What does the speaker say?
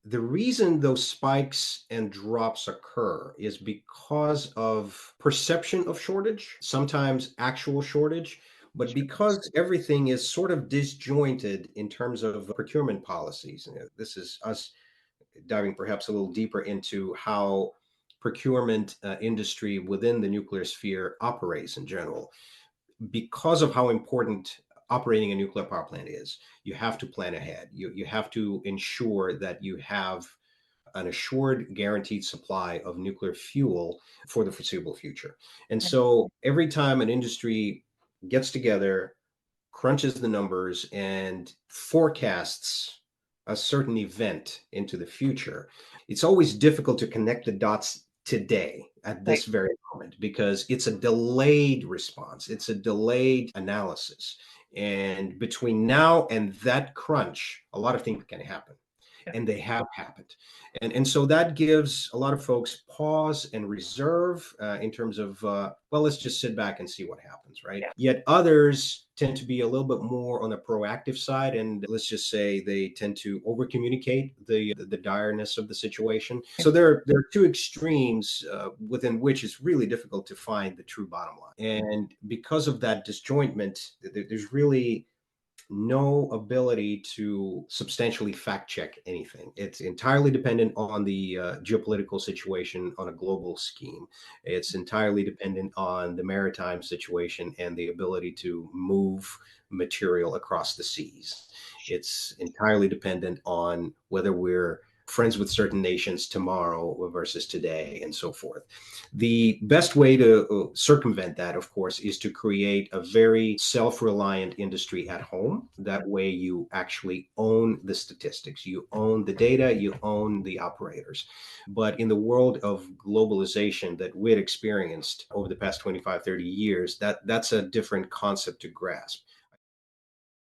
The reason those spikes and drops occur is because of perception of shortage, sometimes actual shortage, but because everything is sort of disjointed in terms of procurement policies. This is us diving perhaps a little deeper into how procurement industry within the nuclear sphere operates in general. Because of how important operating a nuclear power plant is, you have to plan ahead. You have to ensure that you have an assured, guaranteed supply of nuclear fuel for the foreseeable future. And so every time an industry gets together, crunches the numbers, and forecasts a certain event into the future, it's always difficult to connect the dots today at Right. this very moment because it's a delayed response, it's a delayed analysis. And between now and that crunch, a lot of things can happen, Yeah. and they have happened. And so that gives a lot of folks pause and reserve in terms of, well, let's just sit back and see what happens, right? Yeah. Yet others tend to be a little bit more on the proactive side, and let's just say they tend to over communicate the direness of the situation. So there are two extremes within which it's really difficult to find the true bottom line. And because of that disjointment, there's really no ability to substantially fact check anything. It's entirely dependent on the geopolitical situation on a global scheme. It's entirely dependent on the maritime situation and the ability to move material across the seas. It's entirely dependent on whether we're friends with certain nations tomorrow versus today, and so forth. The best way to circumvent that, of course, is to create a very self reliant industry at home. That way, you actually own the statistics, you own the data, you own the operators. But in the world of globalization that we've experienced over the past 25, 30 years, that's a different concept to grasp.